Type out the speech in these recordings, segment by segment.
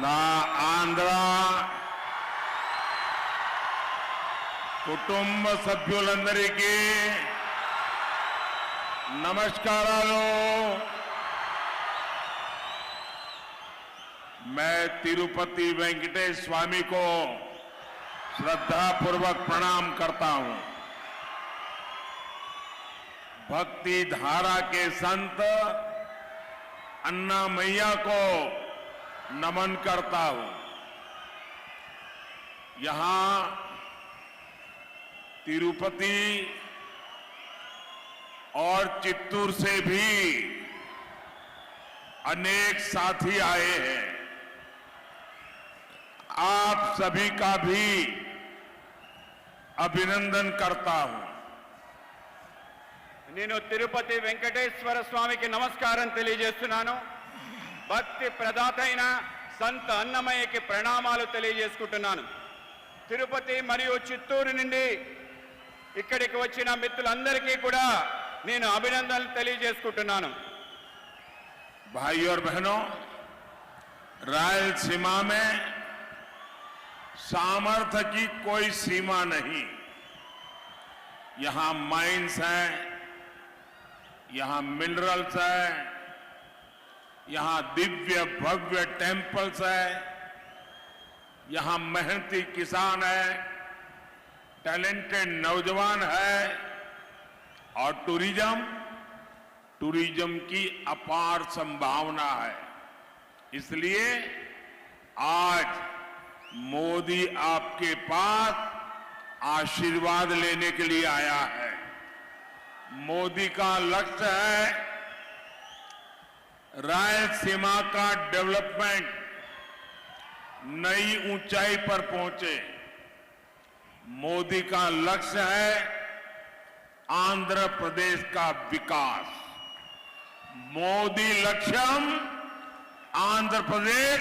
నా ఆంధ్ర కుటుంబ సభ్యులందరికీ నమస్కారాలు। मैं तिरुपति वेंकटेश स्वामी को श्रद्धापूर्वक प्रणाम करता हूं। भक्ति धारा के संत अन्ना मैया को नमन करता हूं। यहां तिरुपति और चित्तूर से भी अनेक साथी आए हैं। आप सभी का भी अभिनंदन करता हूं। నేను తిరుపతి వెంకటేశ్వర స్వామికి నమస్కారం తెలియజేస్తున్నాను। భక్తి ప్రదాత అయిన సంత అన్నమయ్యకి ప్రణామాలు తెలియజేసుకుంటున్నాను। తిరుపతి మరియు చిత్తూరు నుండి ఇక్కడికి వచ్చిన మిత్రులందరికీ కూడా నేను అభినందనలు తెలియజేసుకుంటున్నాను। भाई और बहनों, रायलसीमा में सामर्थ्य की कोई सीमा नहीं। यहां माइंस हैं, यहां मिनरल्स है, यहां दिव्य भव्य टेम्पल्स है, यहां मेहनती किसान है, टैलेंटेड नौजवान है और टूरिज्म की अपार संभावना है। इसलिए आज मोदी आपके पास आशीर्वाद लेने के लिए आया है। मोदी का लक्ष्य है रायलसीमा का डेवलपमेंट नई ऊंचाई पर पहुंचे। मोदी का लक्ष्य है आंध्र प्रदेश का विकास। मोदी लक्ष्यम आंध्र प्रदेश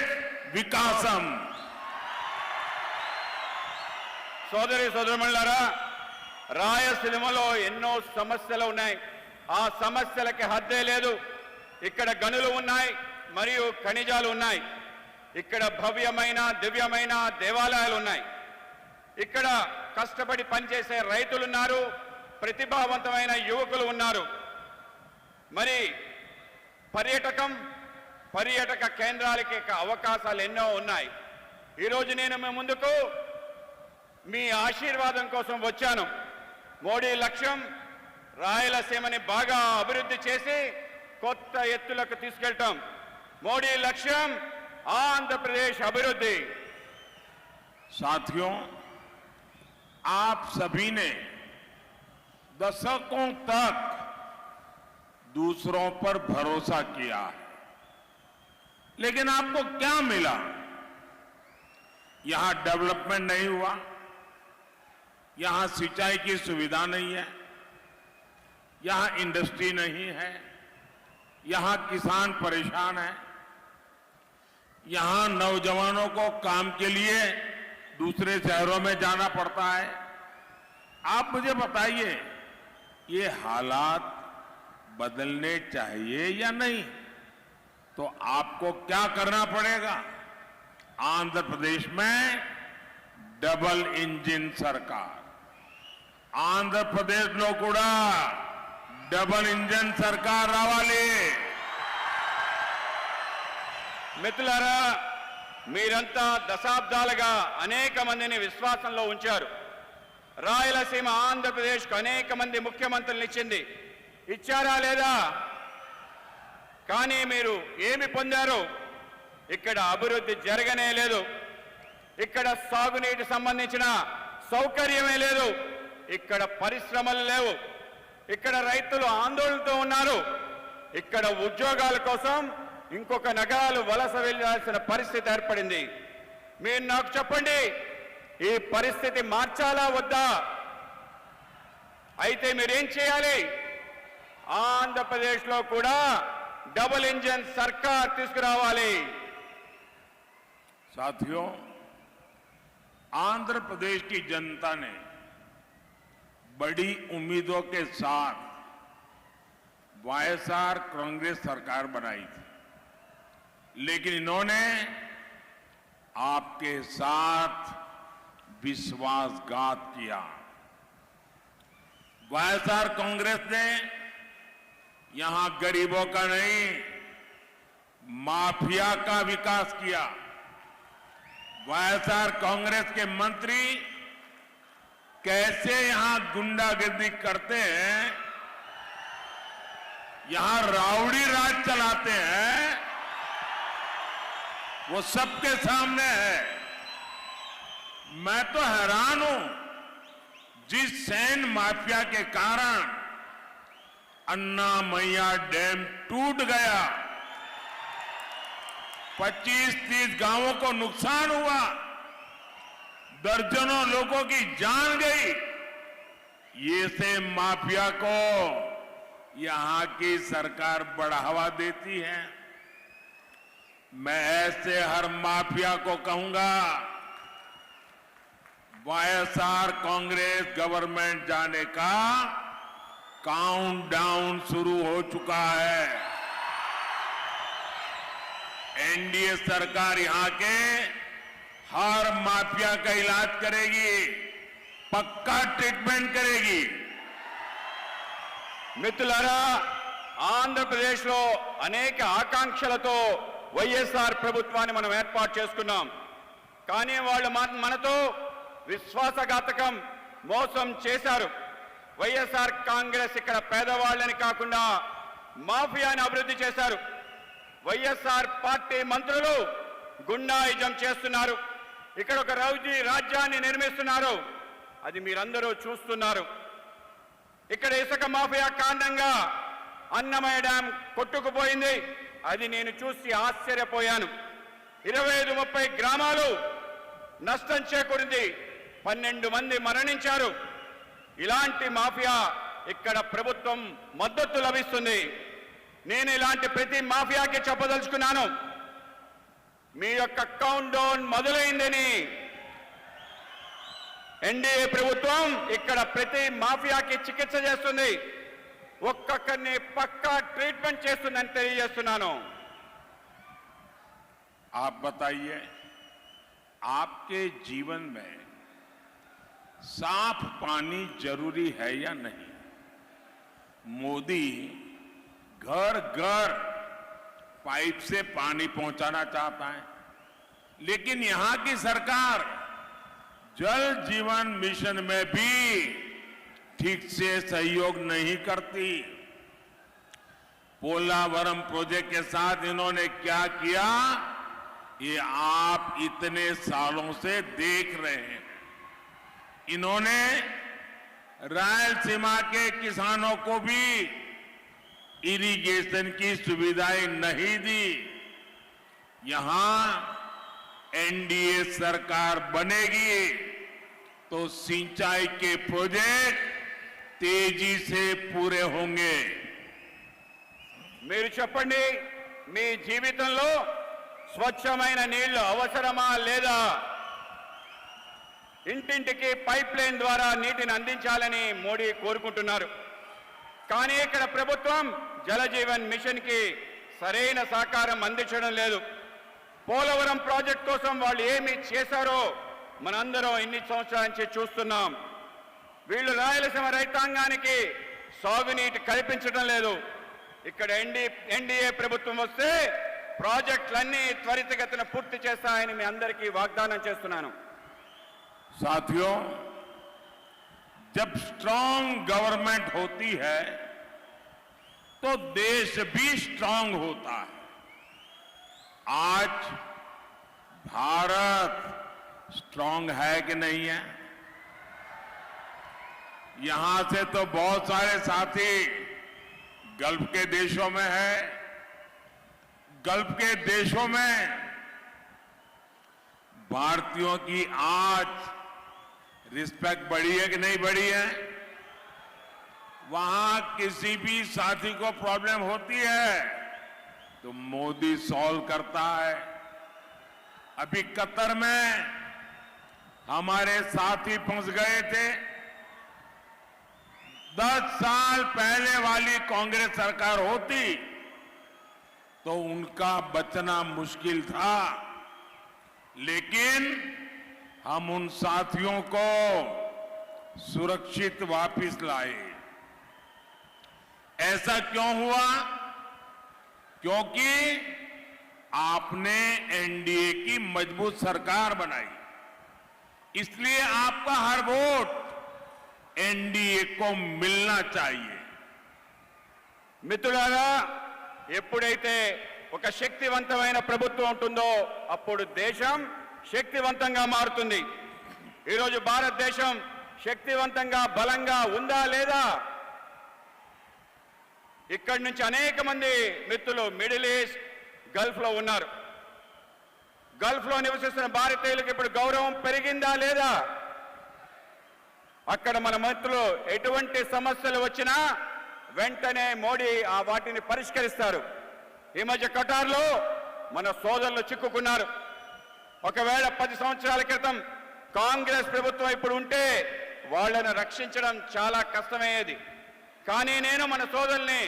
विकासम। సోదరి సోదరులారా, రాయలసీమలో ఎన్నో సమస్యలు ఉన్నాయి। ఆ సమస్యలకి హద్దే లేదు। ఇక్కడ గనులు ఉన్నాయి మరియు ఖనిజాలు ఉన్నాయి। ఇక్కడ భవ్యమైన దివ్యమైన దేవాలయాలు ఉన్నాయి। ఇక్కడ కష్టపడి పనిచేసే రైతులు ఉన్నారు, ప్రతిభావంతమైన యువకులు ఉన్నారు। మరి పర్యాటక కేంద్రాలకి అవకాశాలు ఎన్నో ఉన్నాయి। ఈరోజు నేను మీ ముందుకు మీ ఆశీర్వాదం కోసం వచ్చాను। మోడీ లక్ష్యం రాయలసీమని బాగా అభివృద్ధి చేసి కొత్త ఎత్తులకు తీసుకెళ్ళటం। మోడీ లక్ష్యం ఆంధ్రప్రదేశ్ అభివృద్ధి। साथियों, आप सभी ने दशकों तक दूसरों पर भरोसा किया, लेकिन आपको क्या मिला? यहां डेवलपमेंट नहीं हुआ, यहां सिंचाई की सुविधा नहीं है, यहां इंडस्ट्री नहीं है, यहां किसान परेशान है, यहां नौजवानों को काम के लिए दूसरे शहरों में जाना पड़ता है। आप मुझे बताइए, ये हालात बदलने चाहिए या नहीं? तो आपको क्या करना पड़ेगा? आंध्र प्रदेश में डबल इंजन सरकार, आंध्र प्रदेश लो कूड़ा डबल इंजन सरकार रावाली। మిత్రులారా, మీరంతా దశాబ్దాలుగా అనేక మందిని విశ్వాసంలో ఉంచారు। రాయలసీమ ఆంధ్రప్రదేశ్కు అనేక మంది ముఖ్యమంత్రులను ఇచ్చింది, ఇచ్చారా లేదా? కానీ మీరు ఏమి పొందారు? ఇక్కడ అభివృద్ధి జరగనే లేదు। ఇక్కడ సాగునీటి సంబంధించిన సౌకర్యమే లేదు। ఇక్కడ పరిశ్రమలు లేవు। ఇక్కడ రైతులు ఆందోళనతో ఉన్నారు। ఇక్కడ ఉద్యోగాల కోసం ఇంకొక నగరాలు వలస వెళ్లాల్సిన పరిస్థితి ఏర్పడింది। మీరు నాకు చెప్పండి, ఈ పరిస్థితి మార్చాలా వద్దా? అయితే మీరేం చేయాలి? ఆంధ్రప్రదేశ్లో కూడా डबल इंजन सरकार తీసుకురావాలి। साथियों, आंध्र प्रदेश की जनता ने बड़ी उम्मीदों के साथ वाईएसआर कांग्रेस सरकार बनाई थी, लेकिन इन्होंने आपके साथ विश्वासघात किया। वाईएसआर कांग्रेस ने यहां गरीबों का नहीं, माफिया का विकास किया। वाईएसआर कांग्रेस के मंत्री कैसे यहां गुंडागर्दी करते हैं, यहां राउडी राज चलाते हैं, वो सबके सामने है। मैं तो हैरान हूं, जिस सैन माफिया के कारण अन्नामैया डैम टूट गया, 25-30 गांवों को नुकसान हुआ, दर्जनों लोगों की जान गई, ये से माफिया को यहां की सरकार बढ़ावा देती है। मैं ऐसे हर माफिया को कहूंगा, वाईएसआर कांग्रेस गवर्नमेंट जाने का काउंटडाउन शुरू हो चुका है। एनडीए सरकार यहां के हर माफिया का इलाज करेगी, पक्का ट्रीटमेंट करेगी। మిత్రులారా, ఆంధ్రప్రదేశ్లో అనేక ఆకాంక్షలతో వైఎస్ఆర్ ప్రభుత్వాన్ని మనం ఏర్పాటు చేసుకున్నాం. కానీ వాళ్ళు మనతో విశ్వాసఘాతకం మోసం చేశారు. వైఎస్ఆర్ కాంగ్రెస్ ఇక్కడ పేదవాళ్ళని కాకుండా మాఫియాని అభివృద్ధి చేశారు. వైఎస్ఆర్ పార్టీ మంత్రులు గుండాయిజం చేస్తున్నారు. ఇక్కడ ఒక రౌడీ రాజ్యాన్ని నిర్మిస్తున్నారు. అది మీరందరూ చూస్తున్నారు. ఇక్కడ ఇసుక మాఫియా కారణంగా అన్నమయ్య డ్యాం కొట్టుకుపోయింది. అది నేను చూసి ఆశ్చర్యపోయాను. 25-30 గ్రామాలు నష్టం చేకూరింది. 12 మంది మరణించారు. ఇలాంటి మాఫియా ఇక్కడ ప్రభుత్వం మద్దతు లభిస్తుంది. నేను ఇలాంటి ప్రతి మాఫియాకి చెప్పదలుచుకున్నాను, మీ యొక్క కౌంట్ డౌన్ మొదలైందని. ఎన్డీఏ ప్రభుత్వం ఇక్కడ ప్రతి మాఫియాకి చికిత్స చేస్తుంది, ఒక్కొక్కరిని పక్కా ట్రీట్మెంట్ చేస్తుందని తెలియజేస్తున్నాను. आप बताइए, आपके जीवन में साफ पानी जरूरी है या नहीं? मोदी घर घर पाइप से पानी पहुंचाना चाहता है, लेकिन यहां की सरकार जल जीवन मिशन में भी ठीक से सहयोग नहीं करती। पोलावरम प्रोजेक्ट के साथ इन्होंने क्या किया, ये आप इतने सालों से देख रहे हैं। इन्होंने रायलसीमा के किसानों को भी इरिगेशन की सुविधाएं नहीं दी। यहां एनडीए सरकार बनेगी तो सिंचाई के प्रोजेक्ट तेजी से पूरे होंगे। మీరు చెప్పండి, మీ జీవితంలో స్వచ్ఛమైన నీళ్లు అవసరమా లేదా? ఇంటింటికి పైప్ లైన్ ద్వారా నీటిని అందించాలని మోడీ కోరుకుంటున్నారు. కానీ ఇక్కడ ప్రభుత్వం జల జీవన్ మిషన్ కి సరైన సహకారం అందించడం లేదు. పోలవరం ప్రాజెక్ట్ కోసం వాళ్ళు ఏమి చేశారో మనందరం ఇన్ని సంవత్సరాల నుంచి చూస్తున్నాం. వీళ్ళు రాయలసీమ రైతాంగానికి సాగునీటి కల్పించడం లేదు. ఇక్కడ ఎన్డీఏ ప్రభుత్వం వస్తే ప్రాజెక్టులన్నీ త్వరితగతిన పూర్తి చేస్తాయని మీ అందరికీ వాగ్దానం చేస్తున్నాను. साथियों, जब स्ट्रांग गवर्नमेंट होती है तो देश भी स्ट्रांग होता है। आज भारत स्ट्रांग है कि नहीं है? यहां से तो बहुत सारे साथी गल्फ के देशों में है। गल्फ के देशों में भारतीयों की आज रिस्पेक्ट बढ़ी है कि नहीं बढ़ी है? वहां किसी भी साथी को प्रॉब्लम होती है तो मोदी सॉल्व करता है। अभी कतर में हमारे साथी फंस गए थे। 10 साल पहले वाली कांग्रेस सरकार होती तो उनका बचना मुश्किल था। लेकिन हम उन साथियों को सुरक्षित वापस लाए। ऐसा क्यों हुआ? क्योंकि आपने एनडीए की मजबूत सरकार बनाई, इसलिए आपका हर वोट एनडीए को मिलना चाहिए। మిత్రులారా, ఎప్పుడైతే ఒక శక్తివంతమైన ప్రభుత్వం ఉంటుందో అప్పుడు దేశం శక్తివంతంగా మారుతుంది. ఈరోజు భారతదేశం శక్తివంతంగా బలంగా ఉందా లేదా? ఇక్కడి నుంచి అనేక మంది మిత్రులు మిడిల్ ఈస్ట్ గల్ఫ్ లో ఉన్నారు. గల్ఫ్ లో నివసిస్తున్న భారతీయులకు ఇప్పుడు గౌరవం పెరిగిందా లేదా? అక్కడ మన మిత్రులు ఎటువంటి సమస్యలు వచ్చినా వెంటనే మోడీ ఆ వాటిని పరిష్కరిస్తారు. ఈ మధ్య ఖతార్లో మన సోదరులు చిక్కుకున్నారు. ఒకవేళ 10 సంవత్సరాల క్రితం కాంగ్రెస్ ప్రభుత్వం ఇప్పుడు ఉంటే వాళ్ళను రక్షించడం చాలా కష్టమయ్యేది. కానీ నేను మన సోదరుల్ని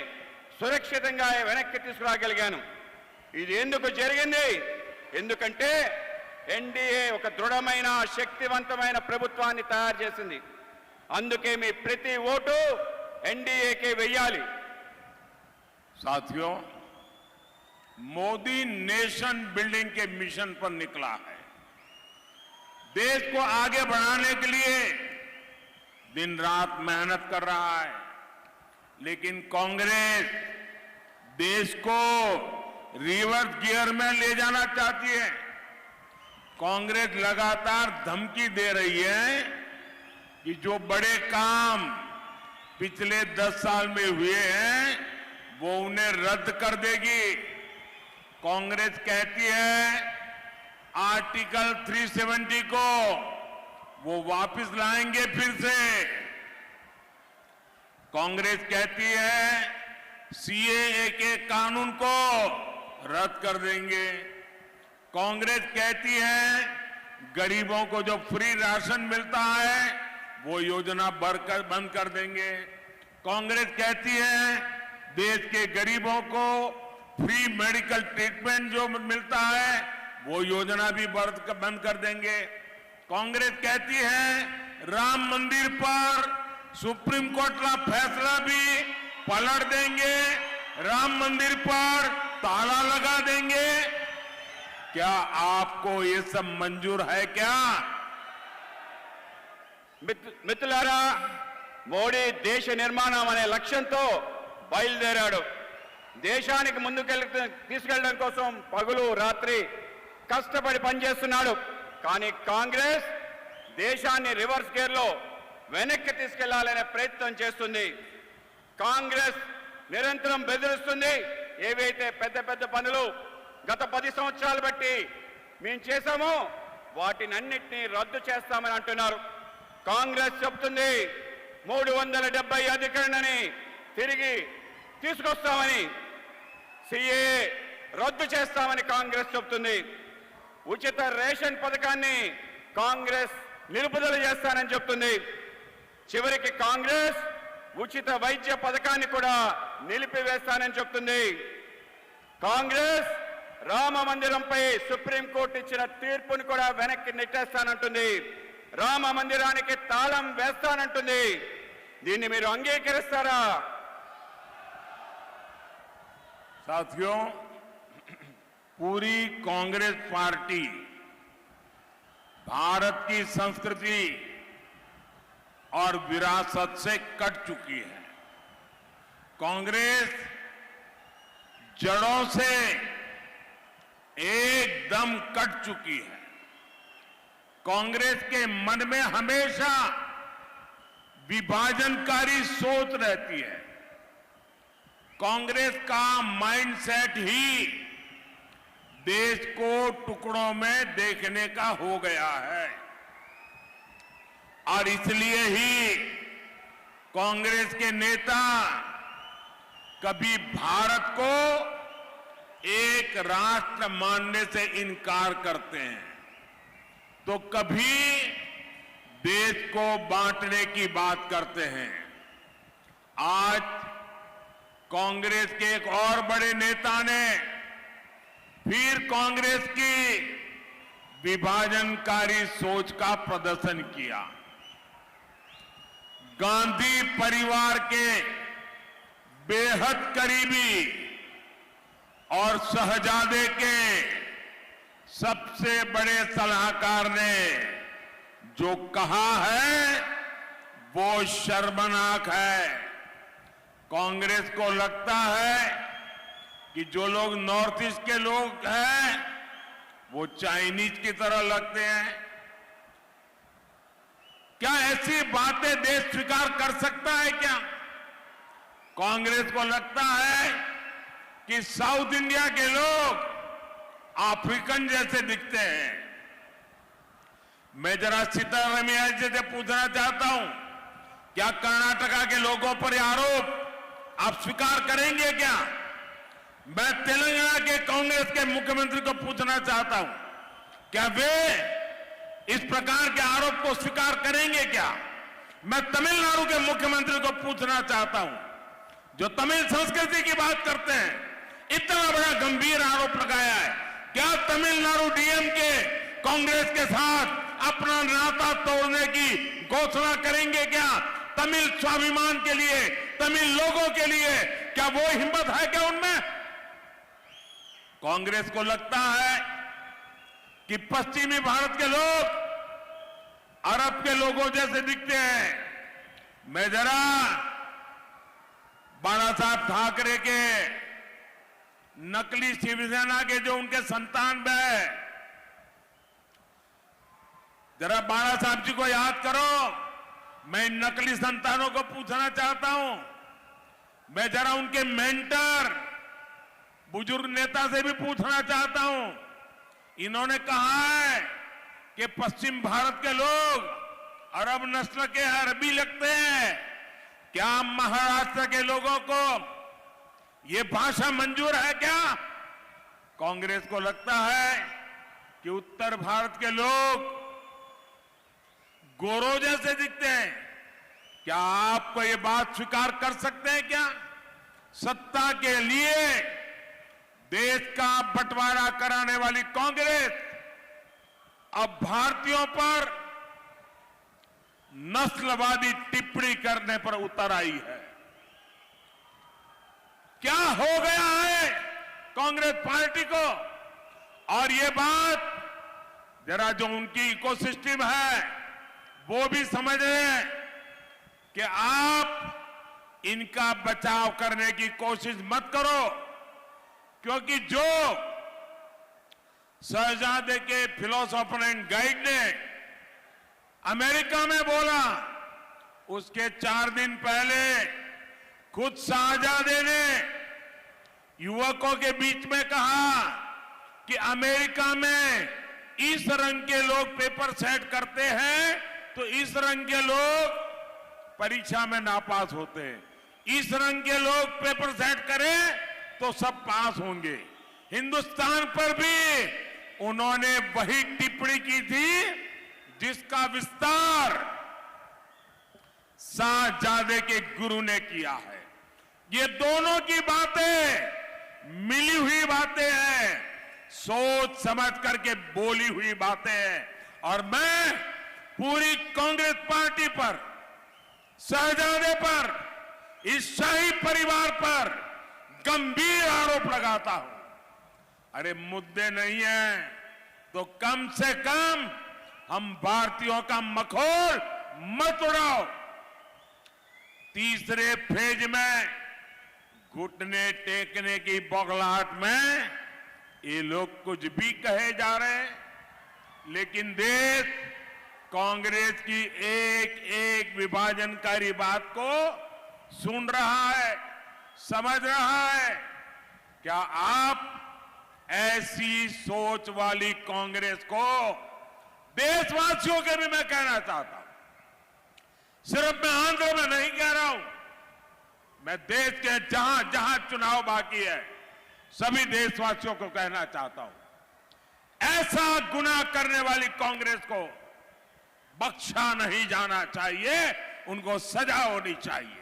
సురక్షితంగా వెనక్కి తీసుకురాగలిగాను. ఇది ఎందుకు జరిగింది? ఎందుకంటే ఎన్డీఏ ఒక దృఢమైన శక్తివంతమైన ప్రభుత్వాన్ని తయారు చేసింది. అందుకే మీ ప్రతి ఓటు एनडीए के वेयाली। साथियों, मोदी नेशन बिल्डिंग के मिशन पर निकला है। देश को आगे बढ़ाने के लिए दिन रात मेहनत कर रहा है, लेकिन कांग्रेस देश को रिवर्स गियर में ले जाना चाहती है। कांग्रेस लगातार धमकी दे रही है कि जो बड़े काम पिछले 10 साल में हुए हैं वो उन्हें रद्द कर देगी। कांग्रेस कहती है आर्टिकल 370 को वो वापस लाएंगे फिर से। कांग्रेस कहती है सीएए के कानून को रद्द कर देंगे। कांग्रेस कहती है गरीबों को जो फ्री राशन मिलता है वो योजना बंद कर देंगे। कांग्रेस कहती है देश के गरीबों को फ्री मेडिकल ट्रीटमेंट जो मिलता है वो योजना भी बंद कर देंगे। कांग्रेस कहती है राम मंदिर पर सुप्रीम कोर्ट का फैसला भी पलट देंगे, राम मंदिर पर ताला लगा देंगे। क्या आपको ये सब मंजूर है क्या? మిత్రులారా, మోడీ దేశ నిర్మాణం అనే లక్ష్యంతో బయలుదేరాడు. దేశానికి తీసుకెళ్లడం కోసం పగలు రాత్రి కష్టపడి పనిచేస్తున్నాడు. కానీ కాంగ్రెస్ దేశాన్ని రివర్స్ గేర్ లో వెనక్కి తీసుకెళ్లాలనే ప్రయత్నం చేస్తుంది. కాంగ్రెస్ నిరంతరం బెదిరిస్తుంది. ఏవైతే పెద్ద పెద్ద పనులు గత 10 సంవత్సరాలు బట్టి మేము చేశామో వాటినన్నిటినీ రద్దు చేస్తామని అంటున్నారు. కాంగ్రెస్ చెప్తుంది 370 అధికరణని తిరిగి తీసుకొస్తామని, सीएए రద్దు చేస్తామని కాంగ్రెస్ చెప్తుంది. ఉచిత రేషన్ పథకాన్ని కాంగ్రెస్ నిలుపుదల చేస్తానని చెప్తుంది. చివరికి కాంగ్రెస్ ఉచిత వైద్య పథకాన్ని కూడా నిలిపివేస్తానని చెప్తుంది. కాంగ్రెస్ రామ మందిరంపై సుప్రీంకోర్టు ఇచ్చిన తీర్పును కూడా వెనక్కి నెట్టేస్తానంటుంది. రామ మందిరానికి తాళం వేస్తానంటుంది. దీన్ని మీరు అంగీకరిస్తారా? साथियों, पूरी कांग्रेस पार्टी भारत की संस्कृति और विरासत से कट चुकी है। कांग्रेस जड़ों से एकदम कट चुकी है। कांग्रेस के मन में हमेशा विभाजनकारी सोच रहती है। कांग्रेस का माइंडसेट ही देश को टुकड़ों में देखने का हो गया है और इसलिए ही कांग्रेस के नेता कभी भारत को एक राष्ट्र मानने से इनकार करते हैं तो कभी देश को बांटने की बात करते हैं। आज कांग्रेस के एक और बड़े नेता ने फिर कांग्रेस की विभाजनकारी सोच का प्रदर्शन किया। गांधी परिवार के बेहद करीबी और शहजादे के सबसे बड़े सलाहकार ने जो कहा है वो शर्मनाक है। कांग्रेस को लगता है कि जो लोग नॉर्थ ईस्ट के लोग हैं वो चाइनीज की तरह लगते हैं। क्या ऐसी बातें देश स्वीकार कर सकता है क्या? कांग्रेस को लगता है कि साउथ इंडिया के लोग अफ्रीकन जैसे दिखते हैं। मैं जरा सीतारमैया जी से पूछना चाहता हूं, क्या कर्नाटका के लोगों पर आरोप आप स्वीकार करेंगे क्या? मैं तेलंगाना के कांग्रेस के मुख्यमंत्री को पूछना चाहता हूं, क्या वे इस प्रकार के आरोप को स्वीकार करेंगे क्या? मैं तमिलनाडु के मुख्यमंत्री को पूछना चाहता हूं, जो तमिल संस्कृति की बात करते हैं, इतना बड़ा गंभीर आरोप लगाया है, क्या तमिलनाडु डीएम के कांग्रेस के साथ अपना नाता तोड़ने की घोषणा करेंगे क्या? तमिल स्वाभिमान के लिए, तमिल लोगों के लिए क्या वो हिम्मत है क्या उनमें? कांग्रेस को लगता है कि पश्चिमी भारत के लोग अरब के लोगों जैसे दिखते हैं। मैं जरा बाला साहब ठाकरे के नकली शिवसेना के जो उनके संतान है, जरा बाला साहब जी को याद करो। मैं इन नकली संतानों को पूछना चाहता हूं, मैं जरा उनके मेंटर बुजुर्ग नेता से भी पूछना चाहता हूं। इन्होंने कहा है कि पश्चिम भारत के लोग अरब नस्ल के अरबी लगते हैं। क्या महाराष्ट्र के लोगों को ये भाषा मंजूर है क्या? कांग्रेस को लगता है कि उत्तर भारत के लोग गोरों जैसे दिखते हैं। क्या आपको ये बात स्वीकार कर सकते हैं क्या? सत्ता के लिए देश का बंटवारा कराने वाली कांग्रेस अब भारतीयों पर नस्लवादी टिप्पणी करने पर उतर आई है। क्या हो गया है कांग्रेस पार्टी को? और ये बात जरा जो उनकी इकोसिस्टम है वो भी समझ रहे हैं कि आप इनका बचाव करने की कोशिश मत करो, क्योंकि जो शहजादे के फिलोसोफर एंड गाइड ने अमेरिका में बोला, उसके 4 दिन पहले खुद शहजादे ने युवकों के बीच में कहा कि अमेरिका में इस रंग के लोग पेपर सेट करते हैं तो इस रंग के लोग परीक्षा में नापास होते हैं, इस रंग के लोग पेपर सेट करें तो सब पास होंगे। हिंदुस्तान पर भी उन्होंने वही टिप्पणी की थी जिसका विस्तार शहजादे के गुरु ने किया है। ये दोनों की बातें मिली हुई बातें हैं, सोच समझ करके बोली हुई बातें हैं। और मैं पूरी कांग्रेस पार्टी पर, शहजादे पर, इस शाही परिवार पर गंभीर आरोप लगाता हूं। अरे मुद्दे नहीं है तो कम से कम हम भारतीयों का मखौल मत उड़ाओ। तीसरे फेज में घुटने टेकने की बौखलाहट में ये लोग कुछ भी कहे जा रहे हैं, लेकिन देश कांग्रेस की एक एक विभाजनकारी बात को सुन रहा है, समझ रहा है। क्या आप ऐसी सोच वाली कांग्रेस को, देशवासियों के भी मैं कहना चाहता हूं, सिर्फ मैं आंध्र में नहीं कह रहा हूं, मैं देश के जहां जहां चुनाव बाकी है सभी देशवासियों को कहना चाहता हूं, ऐसा गुनाह करने वाली कांग्रेस को बख्शा नहीं जाना चाहिए, उनको सजा होनी चाहिए।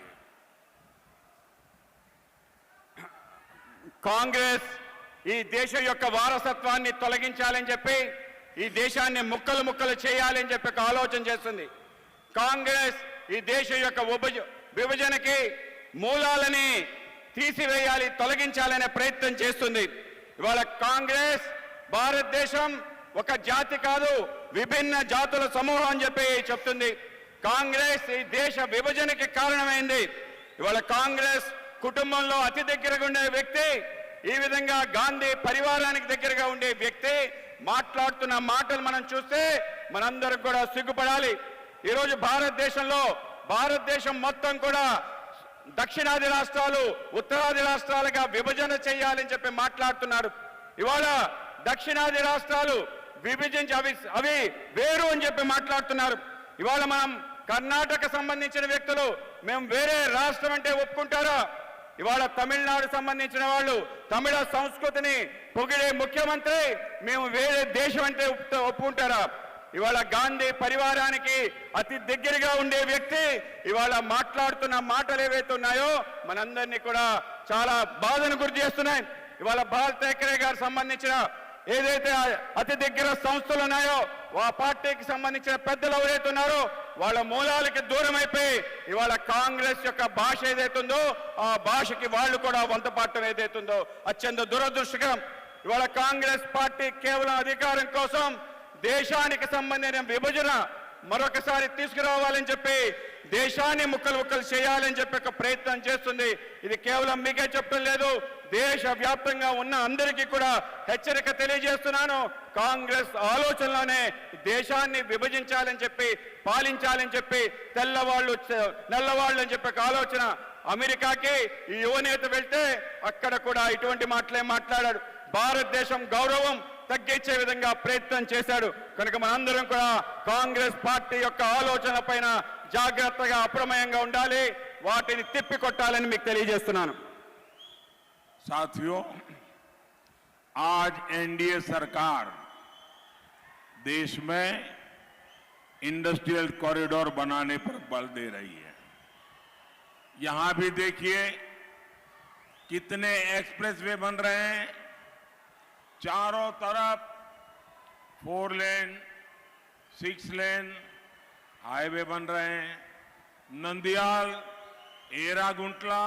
కాంగ్రెస్ ఈ దేశం యొక్క వారసత్వాన్ని తొలగించాలని చెప్పి ఈ దేశాన్ని ముక్కలు ముక్కలు చేయాలని చెప్పి ఒక ఆలోచన చేస్తుంది. కాంగ్రెస్ ఈ దేశం యొక్క విభజనకి మూలాలని తీసివేయాలి, తొలగించాలనే ప్రయత్నం చేస్తుంది. ఇవాళ కాంగ్రెస్ భారతదేశం ఒక జాతి కాదు, విభిన్న జాతుల సమూహం అని చెప్పి చెప్తుంది. కాంగ్రెస్ ఈ దేశ విభజనకి కారణమైంది. ఇవాళ కాంగ్రెస్ కుటుంబంలో అతి దగ్గరగా ఉండే వ్యక్తి, ఈ విధంగా గాంధీ పరివారానికి దగ్గరగా ఉండే వ్యక్తి మాట్లాడుతున్న మాటలు మనం చూస్తే మనందరం కూడా సిగ్గుపడాలి. ఈరోజు భారతదేశం మొత్తం కూడా దక్షిణాది రాష్ట్రాలు ఉత్తరాది రాష్ట్రాలుగా విభజన చేయాలని చెప్పి మాట్లాడుతున్నారు. ఇవాళ దక్షిణాది రాష్ట్రాలు విభజించి అవి వేరు అని చెప్పి మాట్లాడుతున్నారు. ఇవాళ మనం కర్ణాటక సంబంధించిన వ్యక్తులు మేము వేరే రాష్ట్రం అంటే ఒప్పుకుంటారా? ఇవాళ తమిళనాడు సంబంధించిన వాళ్ళు తమిళ సంస్కృతిని పొగిడే ముఖ్యమంత్రి మేము వేరే దేశం అంటే ఒప్పుకుంటారా? ఇవాళ గాంధీ పరివారానికి అతి దగ్గరగా ఉండే వ్యక్తి ఇవాళ మాట్లాడుతున్న మాటలు ఏవైతే ఉన్నాయో మనందరినీ కూడా చాలా బాధను గురి చేస్తున్నాయి. ఇవాళ బాల్ ఠాకరే గారు సంబంధించిన ఏదైతే అతి దగ్గర సంస్థలు ఉన్నాయో ఆ పార్టీకి సంబంధించిన పెద్దలు ఎవరైతే ఉన్నారో వాళ్ళ మూలాలకి దూరం అయిపోయి ఇవాళ కాంగ్రెస్ యొక్క భాష ఏదైతుందో ఆ భాషకి వాళ్ళు కూడా వంతపాటం ఏదైతుందో అత్యంత దురదృష్టకరం. ఇవాళ కాంగ్రెస్ పార్టీ కేవలం అధికారం కోసం దేశానికి సంబంధించిన విభజన మరొకసారి తీసుకురావాలని చెప్పి దేశాన్ని ముక్కలు చేయాలని చెప్పి ఒక ప్రయత్నం చేస్తుంది. ఇది కేవలం మీకే చెప్పడం లేదు, దేశవ్యాప్తంగా ఉన్న అందరికీ కూడా హెచ్చరిక తెలియజేస్తున్నాను. కాంగ్రెస్ ఆలోచనలోనే దేశాన్ని విభజించాలని చెప్పి పాలించాలని చెప్పి తెల్లవాళ్ళు నల్లవాళ్ళు అని చెప్పి ఆలోచన. అమెరికాకి ఈ యువనేత వెళ్తే అక్కడ కూడా ఇటువంటి మాటలే మాట్లాడాడు. భారతదేశం గౌరవం తగ్గించే విధంగా ప్రయత్నం చేశాడు. కనుక మనందరం కూడా కాంగ్రెస్ పార్టీ యొక్క ఆలోచన పైన జాగ్రత్తగా అప్రమేయంగా ఉండాలి, వాటిని తిప్పికొట్టాలని మీకు తెలియజేస్తున్నాను. साथियों, आज एनडीए सरकार देश में इंडस्ट्रियल कॉरिडोर बनाने पर बल दे रही है. यहां भी देखिए कितने एक्सप्रेसवे बन रहे हैं, चारों तरफ 4 लेन 6 लेन हाईवे बन रहे हैं. नंदियाल एरागुंटला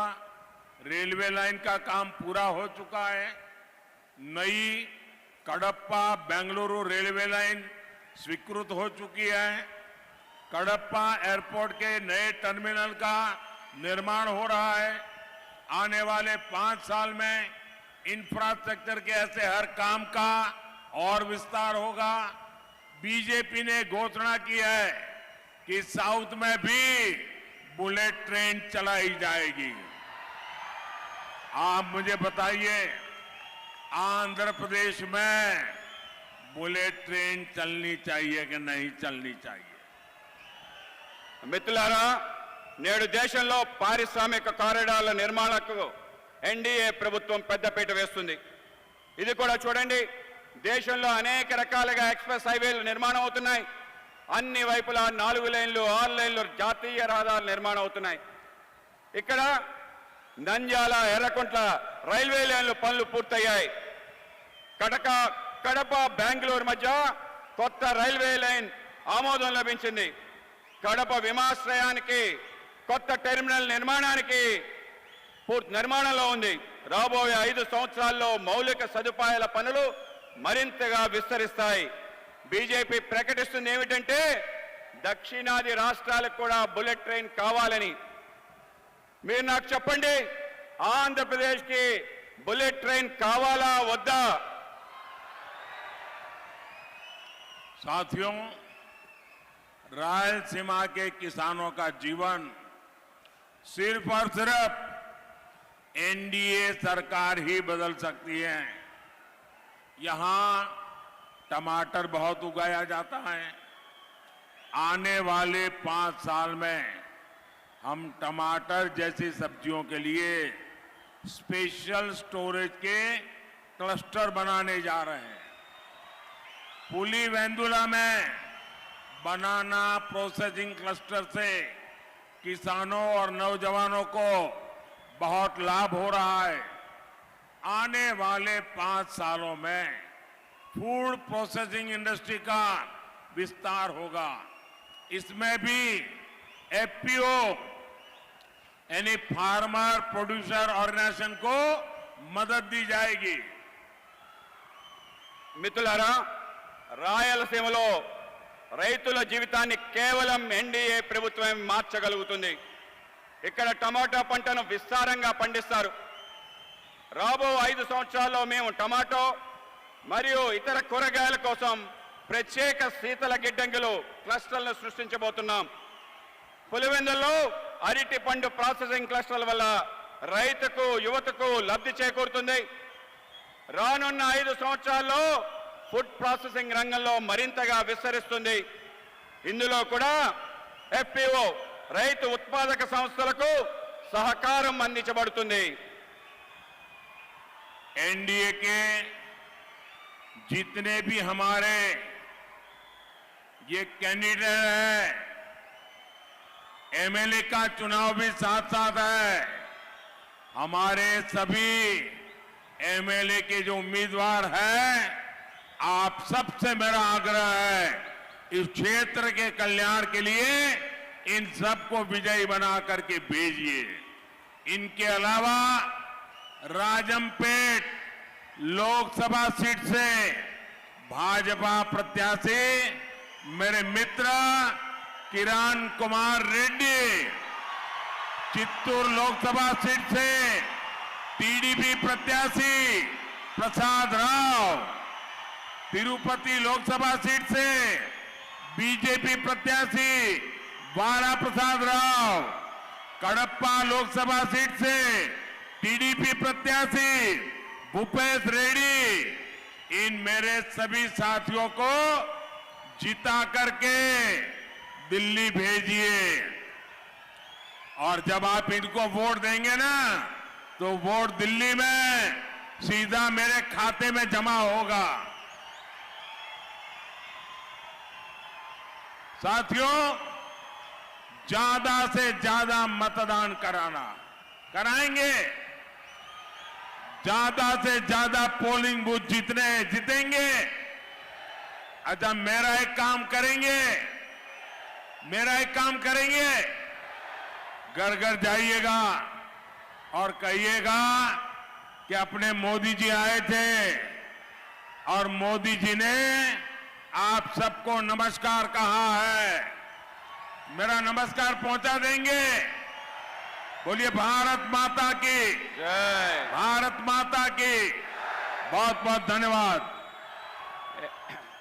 रेलवे लाइन का काम पूरा हो चुका है. नई कडप्पा बेंगलुरु रेलवे लाइन स्वीकृत हो चुकी है. कडप्पा एयरपोर्ट के नए टर्मिनल का निर्माण हो रहा है. आने वाले 5 साल में इंफ्रास्ट्रक्चर के ऐसे हर काम का और विस्तार होगा. बीजेपी ने घोषणा की है कि साउथ में भी बुलेट ट्रेन चलाई जाएगी. आप मुझे बताइए, आंध्र प्रदेश में बुलेट ट्रेन चलनी चाहिए कि नहीं चलनी चाहिए? మిత్రులారా, నేడు దేశంలో పారిశ్రామిక కారిడార్ల నిర్మాణకు ఎన్డీఏ ప్రభుత్వం పెద్దపీట వేస్తుంది. ఇది కూడా చూడండి, దేశంలో అనేక రకాలుగా ఎక్స్ప్రెస్ హైవేలు నిర్మాణం అవుతున్నాయి. అన్ని వైపులా 4 లైన్లు 6 లైన్లు జాతీయ రహదారులు నిర్మాణం అవుతున్నాయి. ఇక్కడ నంద్యాల ఎర్రకుంట్ల రైల్వే లైన్లు పనులు పూర్తయ్యాయి. కడప బెంగళూరు మధ్య కొత్త రైల్వే లైన్ ఆమోదం లభించింది. కడప విమానాశ్రయానికి కొత్త టెర్మినల్ నిర్మాణంలో ఉంది. రాబోయే 5 సంవత్సరాల్లో మౌలిక సదుపాయాల పనులు మరింతగా విస్తరిస్తాయి. బీజేపీ ప్రకటిస్తుంది ఏమిటంటే దక్షిణాది రాష్ట్రాలకు కూడా బుల్లెట్ ట్రైన్ కావాలని. మీరు నాకు చెప్పండి, ఆంధ్రప్రదేశ్కి बुलेट ट्रेन कावाला वद्दा? साथियों, रायलसीमा के किसानों का जीवन सिर्फ और सिर्फ एनडीए सरकार ही बदल सकती है। यहां टमाटर बहुत उगाया जाता है। आने वाले 5 साल में हम टमाटर जैसी सब्जियों के लिए स्पेशल स्टोरेज के क्लस्टर बनाने जा रहे हैं। पुलिवेंदुला में बनाना प्रोसेसिंग क्लस्टर से किसानों और नौजवानों को बहुत लाभ हो रहा है। आने वाले 5 सालों में फूड प्रोसेसिंग इंडस्ट्री का विस्तार होगा। इसमें भी एफपीओ यानी फार्मर प्रोड्यूसर ऑर्गेनाइजेशन को मदद दी जाएगी। మిత్రులారా, రాయలసీమలో రైతుల జీవితాన్ని కేవలం ఎన్డీఏ ప్రభుత్వం మార్చగలుగుతుంది. ఇక్కడ టమాటా పంటను విస్తారంగా పండిస్తారు. రాబో 5 సంవత్సరాల్లో మేము టమాటో మరియు ఇతర కూరగాయల కోసం ప్రత్యేక శీతల గిడ్డంగులు క్లస్టర్లను సృష్టించబోతున్నాం. పులివెందుల్లో అరటి పండు ప్రాసెసింగ్ క్లస్టర్ల వల్ల రైతుకు యువతకు లబ్ధి చేకూరుతుంది. రానున్న 5 సంవత్సరాల్లో ఫుడ్ ప్రాసెసింగ్ రంగంలో మరింతగా విస్తరిస్తుంది. ఇందులో కూడా ఎఫ్పిఓ రైతు ఉత్పాదక సంస్థలకు సహకారం అందించబడుతుంది. एनडीए के जितने भी हमारे ये कैंडिडेट है, एमएलए का चुनाव भी साथ साथ है। हमारे सभी एमएलए के जो उम्मीदवार हैं, आप सबसे मेरा आग्रह है, इस क्षेत्र के कल्याण के लिए इन सबको विजयी बना करके भेजिए। इनके अलावा राजमपेट लोकसभा सीट से भाजपा प्रत्याशी मेरे मित्र किरण कुमार रेड्डी, चित्तूर लोकसभा सीट से टीडीपी प्रत्याशी प्रसाद राव, तिरुपति लोकसभा सीट से बीजेपी प्रत्याशी वारा प्रसाद राव, कड़प्पा लोकसभा सीट से टीडीपी प्रत्याशी भूपेश रेड्डी, इन मेरे सभी साथियों को जिता करके दिल्ली भेजिए। और जब आप इनको वोट देंगे ना, तो वोट दिल्ली में सीधा मेरे खाते में जमा होगा। साथियों, ज्यादा से ज्यादा मतदान कराएंगे। ज्यादा से ज्यादा पोलिंग बूथ जीतेंगे। अच्छा, मेरा एक काम करेंगे, घर घर जाइएगा और कहिएगा कि अपने मोदी जी आए थे और मोदी जी ने आप सबको नमस्कार कहा है। मेरा नमस्कार पहुंचा देंगे। बोलिए भारत माता की जय. भारत माता की। बहुत बहुत धन्यवाद।